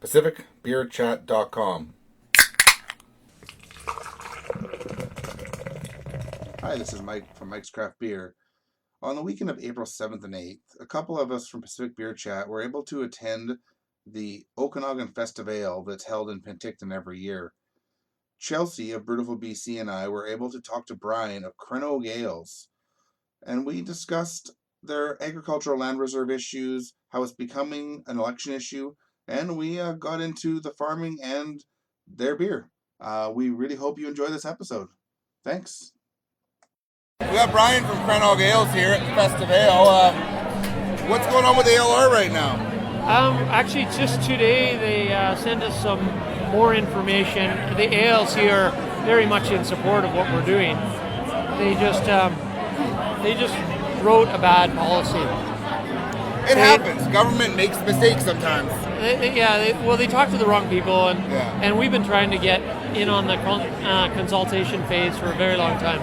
PacificBeerChat.com. Hi, this is Mike from Mike's Craft Beer. On the weekend of April 7th and 8th, a couple of us from Pacific Beer Chat were able to attend the Okanagan Fest-Of-Ale that's held in Penticton every year. Chelsea of Brutiful BC and I were able to talk to Brian of Crannóg Ales, and we discussed their agricultural land reserve issues, how it's becoming an election issue, and we got into the farming and their beer. We really hope you enjoy this episode. Thanks. We got Brian from Crannóg Ales here at the Fest-Of-Ale. What's going on with ALR right now? Actually, just today they sent us some more information. The ales here are very much in support of what we're doing. They just wrote a bad policy. It happens. Government makes mistakes sometimes. They talked to the wrong people, and we've been trying to get in on the consultation phase for a very long time.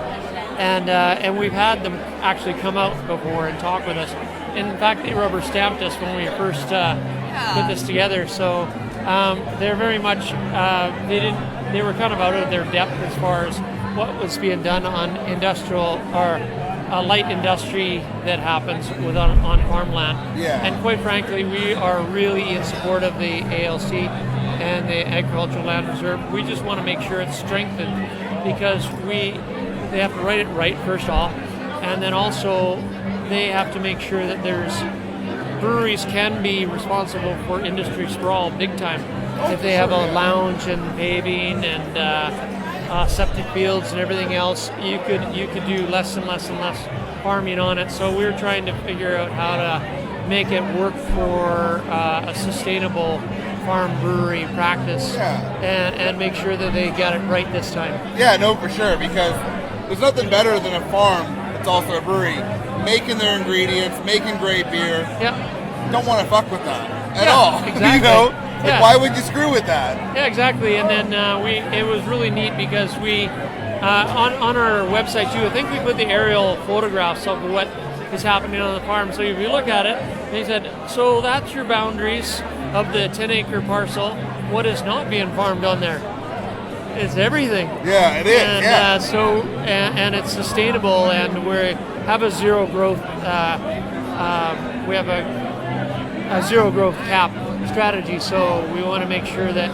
And we've had them actually come out before and talk with us. In fact, they rubber stamped us when we first put this together. So they're very much they were kind of out of their depth as far as what was being done on industrial or light industry that happens on farmland. Yeah. And quite frankly, we are really in support of the ALC and the Agricultural Land Reserve. We just want to make sure it's strengthened because they have to write it right first off, and then also they have to make sure that breweries can be responsible for industry sprawl big time. If they have a lounge and paving and septic fields and everything else, you could do less and less and less farming on it. So we're trying to figure out how to make it work for a sustainable farm brewery practice and make sure that they get it right this time. Yeah, no, for sure, because there's nothing better than a farm that's also a brewery making their ingredients, making great beer. Yeah. Don't want to fuck with that at all. Exactly. You know? Why would you screw with that? Yeah, exactly. And then it was really neat because we on our website too, I think we put the aerial photographs of what is happening on the farm. So if you look at it, they said, so that's your boundaries of the 10-acre parcel. What is not being farmed on there? It's everything. Yeah, it is. And, and it's sustainable, and we have a zero growth. We have a zero growth cap strategy, so we want to make sure that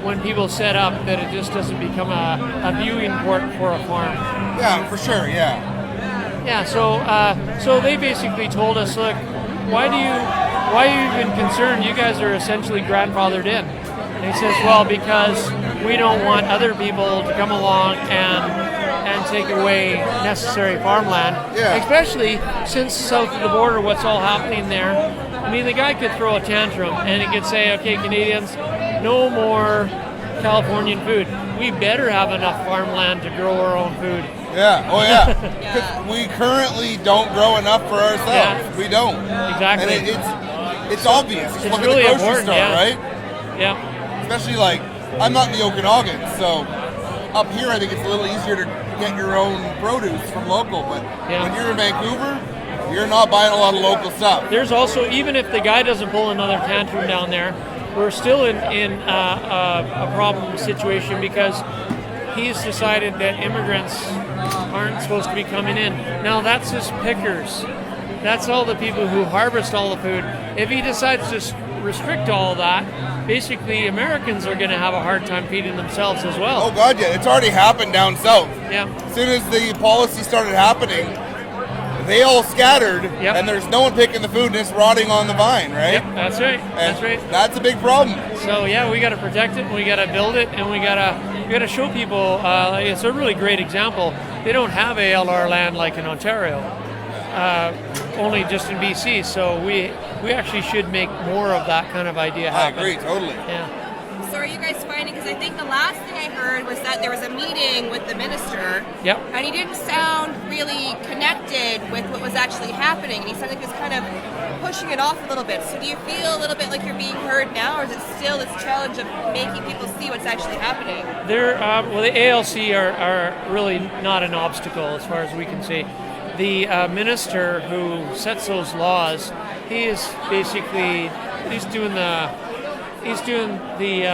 when people set up, that it just doesn't become a viewing port for a farm. Yeah, for sure. Yeah. Yeah. So they basically told us, look, why are you even concerned? You guys are essentially grandfathered in. And he says, well, because we don't want other people to come along and take away necessary farmland, especially since south of the border, what's all happening there. I mean, the guy could throw a tantrum and he could say, okay, Canadians, no more Californian food. We better have enough farmland to grow our own food. Yeah, oh yeah. Because we currently don't grow enough for ourselves. Yeah. We don't. Exactly. And it's obvious. Just look at the grocery store, right? Yeah. Especially I'm not in the Okanagan, so up here I think it's a little easier to get your own produce from local, but when you're in Vancouver, you're not buying a lot of local stuff. There's also, even if the guy doesn't pull another tantrum down there, we're still in a problem situation because he's decided that immigrants aren't supposed to be coming in. Now that's just pickers. That's all the people who harvest all the food. If he decides to restrict all that, basically Americans are going to have a hard time feeding themselves as well. Oh God, yeah. It's already happened down south. Yeah. As soon as the policy started happening, they all scattered, and there's no one picking the food and it's rotting on the vine, right? Yep, that's right. That's right. That's a big problem. So yeah, we got to protect it, and we got to build it, and we got to show people. It's a really great example. They don't have ALR land like in Ontario, only just in BC. So we actually should make more of that kind of idea happen. I agree, totally. Yeah. So are you guys finding, because I think the last thing I heard was that there was a meeting with the minister, and he didn't sound really connected with what was actually happening, and he sounded like he was kind of pushing it off a little bit. So do you feel a little bit like you're being heard now, or is it still this challenge of making people see what's actually happening? Well, the ALC are really not an obstacle as far as we can see. The minister who sets those laws, he's doing the doing the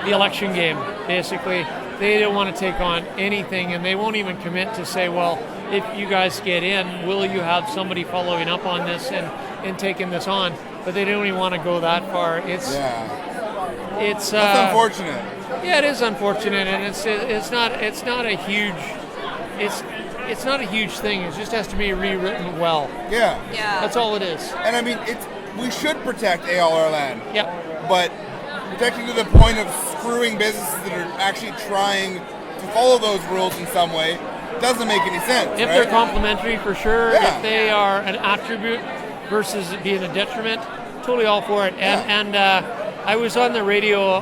election game, basically. They don't want to take on anything, and they won't even commit to say, well, if you guys get in, will you have somebody following up on this and taking this on? But they don't even want to go that far. It's That's unfortunate. Yeah, it is unfortunate, and it's not a huge thing. It just has to be rewritten well. Yeah. That's all it is. And I mean, we should protect ALR land. Yeah. But protecting to the point of screwing businesses that are actually trying to follow those rules in some way doesn't make any sense. If they're complementary, for sure. If they are an attribute versus it being a detriment, totally all for it. And I was on the radio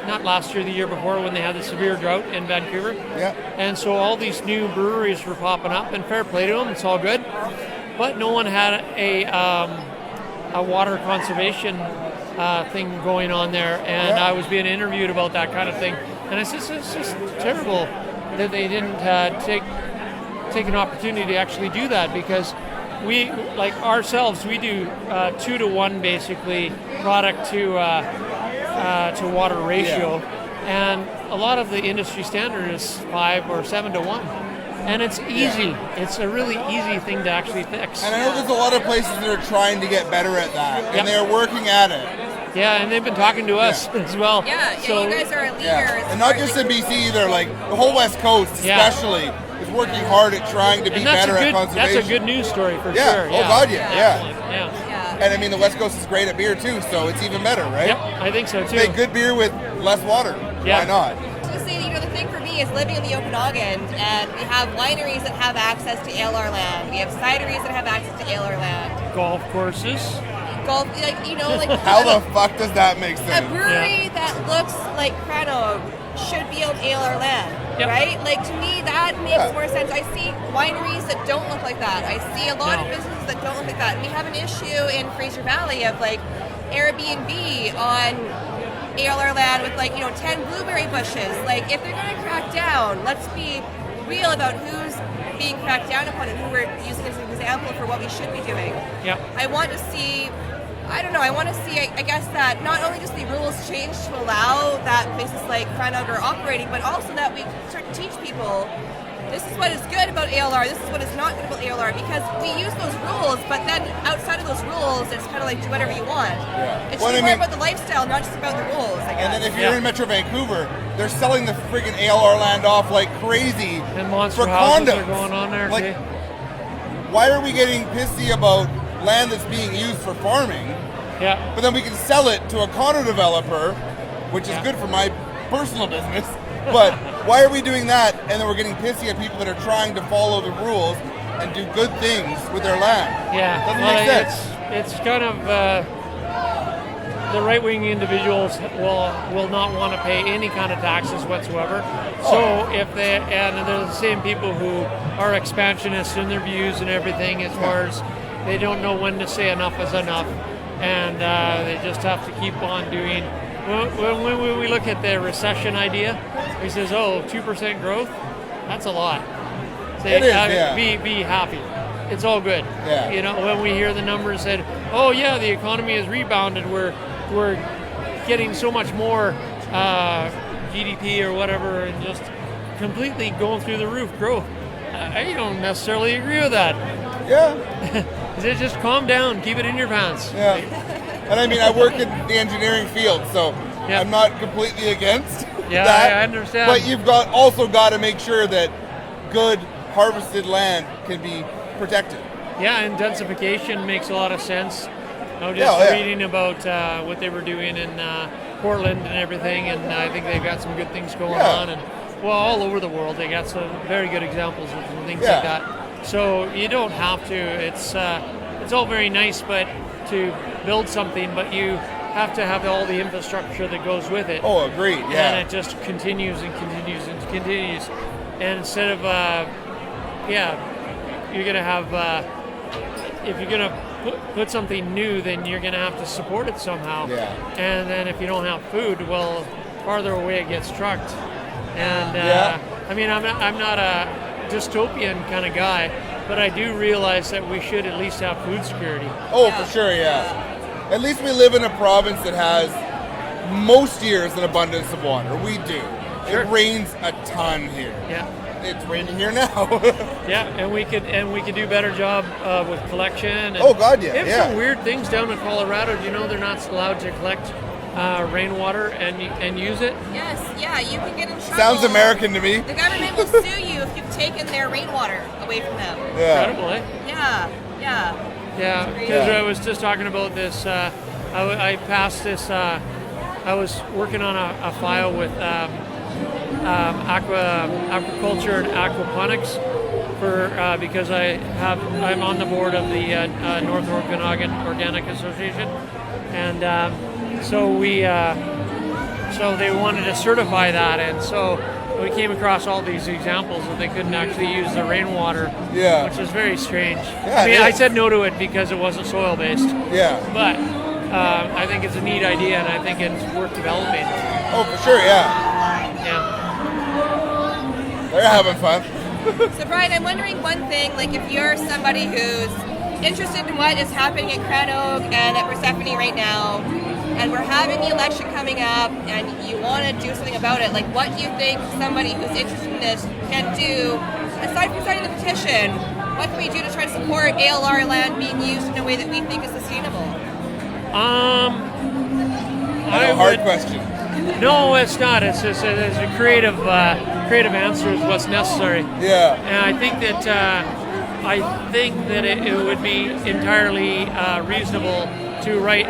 not last year, the year before, when they had the severe drought in Vancouver. Yeah. And so all these new breweries were popping up, and fair play to them, it's all good. But no one had a water conservation thing going on there, and I was being interviewed about that kind of thing. And I said, it's just terrible that they didn't take an opportunity to actually do that, because we, like ourselves, we do 2-to-1 basically product to water ratio, and a lot of the industry standard is 5 or 7-to-1, and it's easy. It's a really easy thing to actually fix. And I know there's a lot of places that are trying to get better at that, and they're working at it. Yeah, and they've been talking to us as well. So, you guys are leaders. And not just in BC either, like the whole West Coast especially is working hard at trying to be better at conservation. That's a good news story for sure. Oh God, yeah. And I mean, the West Coast is great at beer too, so it's even better, right? Yep, I think so too. Make good beer with less water. Why not? So say, the thing for me is living in the Okanagan, and we have wineries that have access to ALR land. We have cideries that have access to ALR land. Golf courses. How the fuck does that make sense? A brewery that looks like Crannóg should be on ALR land, right? Like, to me, that makes more sense. I see wineries that don't look like that. I see a lot of businesses that don't look like that. And we have an issue in Fraser Valley of like Airbnb on ALR land with 10 blueberry bushes. Like, if they're going to crack down, let's be real about who's being cracked down upon and who we're using as an example for what we should be doing. I want to see, I guess, that not only just the rules change to allow that places like Crannóg are operating, but also that we start to teach people this is what is good about ALR, this is what is not good about ALR, because we use those rules, but then outside of those rules, it's kind of like do whatever you want. It should be more about the lifestyle, not just about the rules, I guess. And then if you're in Metro Vancouver, they're selling the friggin' ALR land off like crazy and monster for houses condos. Are going on there. Like, why are we getting pissy about land that's being used for farming? But then we can sell it to a condo developer, which is good for my personal business. But why are we doing that, and then we're getting pissy at people that are trying to follow the rules and do good things with their land? Doesn't make sense. It's kind of the right-wing individuals will not want to pay any kind of taxes whatsoever. So if they're the same people who are expansionists in their views and everything, as far as they don't know when to say enough is enough, and they just have to keep on doing. When we look at the recession idea, he says, 2% growth, that's a lot. Say, it is, be happy. It's all good. When we hear the numbers that, the economy has rebounded, we're getting so much more GDP or whatever, and just completely going through the roof growth. I don't necessarily agree with that. Just calm down, keep it in your pants. And I mean, I work in the engineering field, so I'm not completely against that. I understand. But you've also got to make sure that good harvested land can be protected. Intensification makes a lot of sense. Reading about what they were doing in Portland and everything, and I think they've got some good things going on. And all over the world, they got some very good examples of things like that. So you don't have to. It's all very nice, but to build something, but you have to have all the infrastructure that goes with it. Agreed. And it just continues and continues and continues. And instead of, you're going to have, if you're going to put something new, then you're going to have to support it somehow. And then if you don't have food, farther away it gets trucked. And I mean, I'm not a dystopian kind of guy, but I do realize that we should at least have food security. For sure, At least we live in a province that has most years an abundance of water. We do. Sure. It rains a ton here. Yeah. It's raining here now. Yeah, and we could do a better job with collection. And oh God, yeah. They have some weird things down in Colorado. Do you know they're not allowed to collect rainwater and use it? Yes, yeah, you can get in trouble. Sounds American to me. The government will sue you if you've taken their rainwater away from them. Yeah. Incredible, eh? Yeah. Yeah, because I was just talking about this. I passed this. I was working on a file with aquaculture and aquaponics because I'm on the board of the North Okanagan Organic Association, and so they wanted to certify that, and so we came across all these examples that they couldn't actually use the rainwater, which is very strange. Yeah, I mean, I said no to it because it wasn't soil based. Yeah, but I think it's a neat idea, and I think it's worth developing. Oh, for sure, yeah. They're having fun. So Brian, I'm wondering one thing, like if you're somebody who's interested in what is happening at Crannóg and at Persephone right now, and we're having the election coming up, and you want to do something about it, like what do you think somebody who's interested in this can do, aside from signing the petition, what can we do to try to support ALR land being used in a way that we think is sustainable? Hard question. No, it's not. It's just it's a creative answer is what's necessary. Yeah. And I think that it would be entirely reasonable to write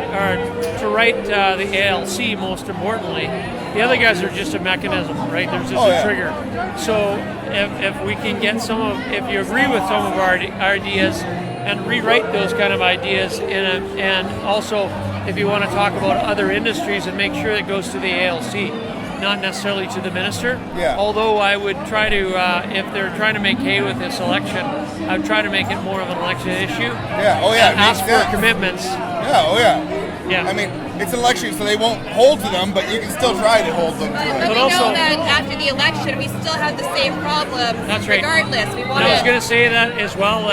the ALC. Most importantly, the other guys are just a mechanism, right? There's just a trigger. So if we can get if you agree with some of our ideas and rewrite those kind of ideas and also if you want to talk about other industries and make sure it goes to the ALC, not necessarily to the minister. Yeah. Although I would try to, if they're trying to make hay with this election, I would try to make it more of an election issue. Yeah. Oh yeah. And ask for commitments. Yeah. Oh yeah. Yeah. I mean, it's an election, so they won't hold to them, but you can still try to hold them. But we know that after the election, we still have the same problems. That's right. Regardless, we want. I was going to say that as well.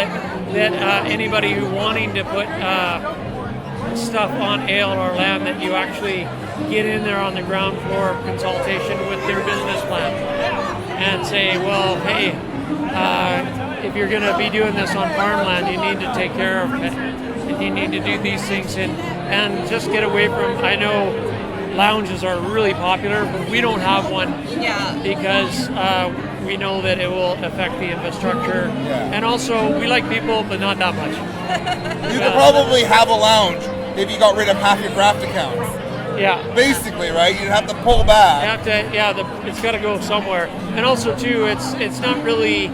That anybody who wanting to put stuff on ALR land, that you actually get in there on the ground floor of consultation with their business plan and say, well, hey, if you're going to be doing this on farmland, you need to take care of it. And you need to do these things and just get away from, I know lounges are really popular, but we don't have one because we know that it will affect the infrastructure. Yeah. And also, we like people, but not that much. You could probably have a lounge if you got rid of half your craft accounts. Yeah. Basically, right? You'd have to pull back. You have to, it's got to go somewhere. And also, too, it's not really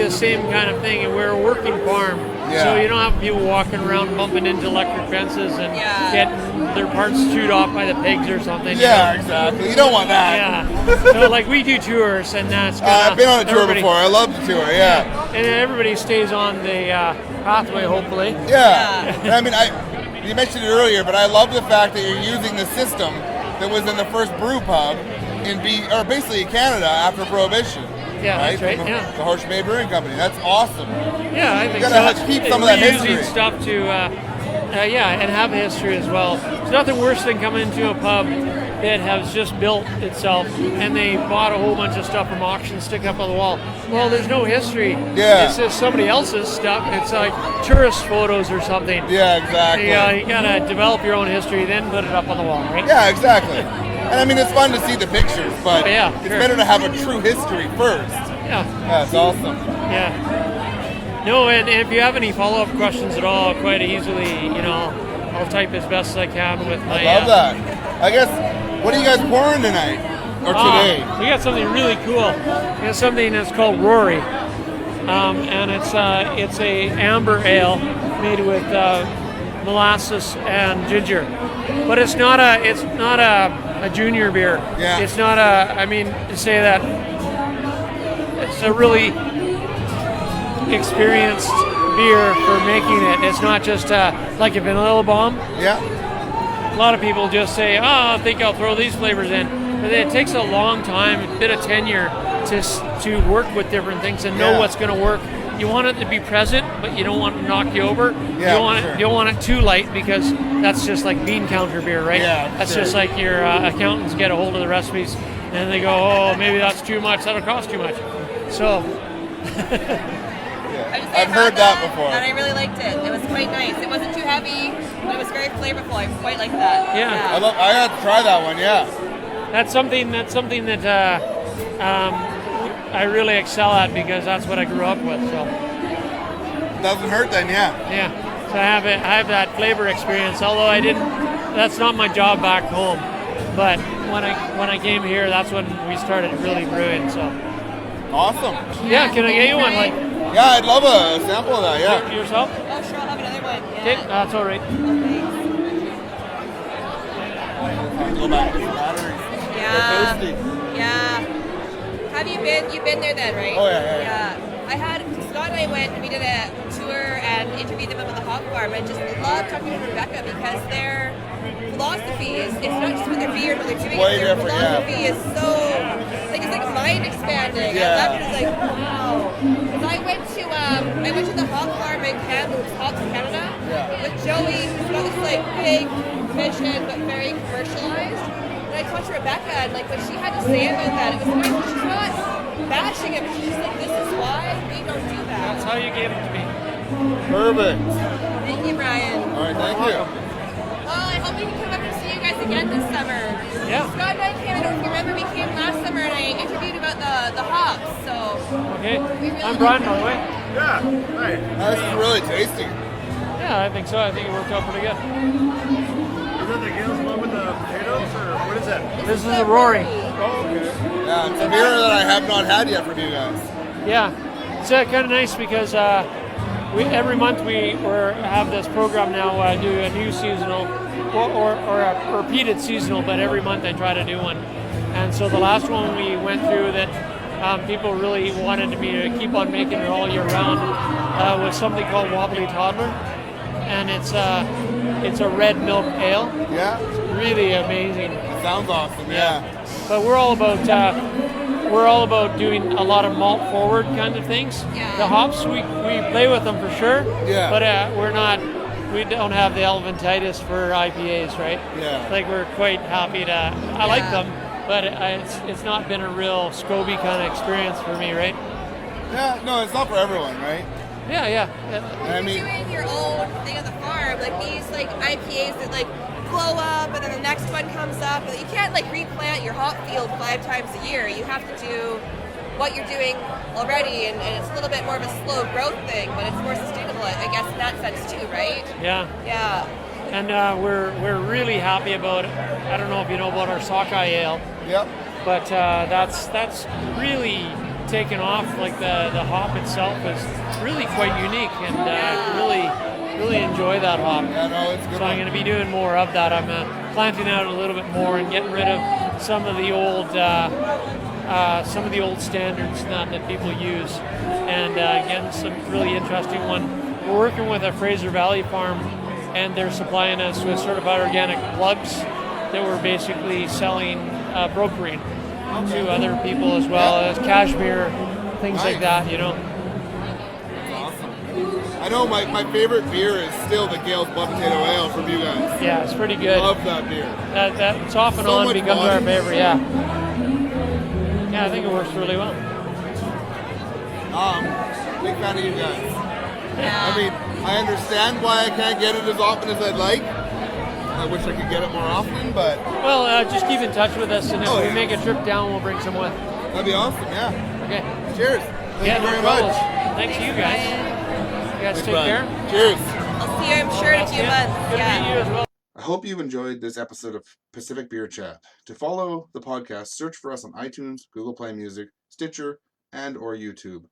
the same kind of thing. We're a working farm, so you don't have people walking around bumping into electric fences and getting their parts chewed off by the pigs or something. Yeah, exactly. You don't want that. Yeah. So, like, we do tours, and that's I've been on a tour before. I love the tour, And everybody stays on the pathway, hopefully. Yeah. And I mean, you mentioned it earlier, but I love the fact that you're using the system that was in the first brew pub basically Canada after Prohibition. Yeah, right? That's right. The Horse Bay Brewing Company. That's awesome. Yeah, I think you gotta keep some of that history. Using stuff to, and have a history as well. There's nothing worse than coming into a pub that has just built itself and they bought a whole bunch of stuff from auction, stick up on the wall. Well, there's no history. Yeah. It's just somebody else's stuff. It's like tourist photos or something. Yeah, exactly. You gotta develop your own history, then put it up on the wall, right? Yeah, exactly. And I mean, it's fun to see the pictures, but it's better to have a true history first. Yeah. That's awesome. Yeah. No, and if you have any follow-up questions at all, quite easily, I'll type as best as I can with my... I love that. I guess, what are you guys pouring tonight? Or today? We got something really cool. We got something that's called Rory. And it's a amber ale made with molasses and ginger. But it's not a junior beer. Yeah. It's not to say that it's a really experienced beer for making it. It's not just like a vanilla bomb. Yeah. A lot of people just say, I think I'll throw these flavors in. But it takes a long time, a bit of tenure to work with different things and know what's going to work you want it to be present, but you don't want it to knock you over. Yeah, You don't want it too light because that's just like bean counter beer, right? Yeah, that's sure. just like your accountants get a hold of the recipes and they go, oh, maybe that's too much. That'll cost too much. So. I've heard that before. And I really liked it. It was quite nice. It wasn't too heavy, but it was very flavorful. I quite like that. Yeah. I had to try that one. Yeah. That's something that I really excel at because that's what I grew up with. So. Doesn't hurt then, yeah. Yeah. So I have that flavor experience. Although I didn't. That's not my job back home. But when I came here, that's when we started really brewing. So. Awesome. Yeah. Can I get you one? Like. Yeah, I'd love a sample of that. Yeah. Yourself? Oh, sure. I'll have another one. Yeah. Okay. That's all right. Go back to the batteries. Yeah. They're thirsty. Yeah. Have you been? You've been there then, right? Oh, yeah. I had Scott and I went and we did a tour and interviewed them about the hop farm. I just love talking to Rebecca because their philosophy is, it's not just with their beer, but they're doing Way it. Their different, philosophy is so it's like mind expanding. Yeah. I love it. It's like wow. So I went to the hop farm in Canada, Hops Canada, with Joey, who's got this like big vision but very commercialized. And I talked to Rebecca and like what she had to say about that, it was nice. She's not bashing it, but she's just like, this is why we don't do that. That's how you gave it to me. Perfect. Thank you, Brian. All right, thank you. Well, I hope we can come up and see you guys again this summer. Yeah. Scott and I came, I don't know if you remember, we came last summer and I interviewed about the hops, so. Okay. I'm Brian, by the way. Yeah. Right. This is really tasty. Yeah, I think so. I think it worked out pretty good. Is that the Gales one with the potatoes, or what is that? This is a Rory. Oh, okay. Yeah, it's a beer that I have not had yet from you guys. Yeah, it's kind of nice because every month we have this program now, do a new seasonal or a repeated seasonal, but every month I try to do one. And so the last one we went through that people really wanted me to keep on making it all year round was something called Wobbly Toddler, and it's a red milk ale. Yeah. It's really amazing. It sounds awesome. Yeah. But we're all about doing a lot of malt forward kind of things. Yeah. The hops we play with them for sure. Yeah. But we don't have the elephantitis for IPAs, right? Yeah. Like we're quite happy to. I like them, but it's not been a real Scoby kind of experience for me, right? Yeah. No, it's not for everyone, right? Yeah. I mean, You're doing your own thing on the farm, like these like IPAs that like blow up and then the next one comes up. You can't like replant your hop field 5 times a year. You have to do what you're doing already, and it's a little bit more of a slow growth thing, but it's more sustainable, I guess, in that sense too, right? Yeah. Yeah. And we're really happy about it. I don't know if you know about our sockeye ale. yep. But that's really taken off. Like the hop itself is really quite unique, and really enjoy that hop. Yeah, no, it's good. So I'm going to be doing more of that. I'm planting out a little bit more and getting rid of some of the old standards that people use, and getting some really interesting one. We're working with a Fraser Valley farm, and they're supplying us with certified organic plugs that we're basically selling, brokering to other people as well as cashmere, things like that, you know. That's awesome. I know my favorite beer is still the Gales Blood Potato Ale from you guys. Yeah, it's pretty good. Love that beer. That's off and So on much becomes fun. our favorite, yeah. Yeah, I think it works really well. Big fan of you guys. Yeah. I mean, I understand why I can't get it as often as I'd like. I wish I could get it more often, but Well, just keep in touch with us, and if Oh, we yeah. make a trip down, we'll bring some with. that'd be awesome. Yeah. Okay. Cheers. Thank Yeah, you very no trouble. much. Thanks to you guys. You guys Thanks, take Brian. care. Cheers. I'll see you, I'm sure, in a few months. Good to meet you as well. I hope you've enjoyed this episode of Pacific Beer Chat. To follow the podcast, search for us on iTunes, Google Play Music, Stitcher, and or YouTube.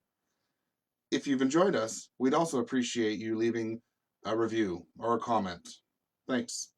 If you've enjoyed us, we'd also appreciate you leaving a review or a comment. Thanks.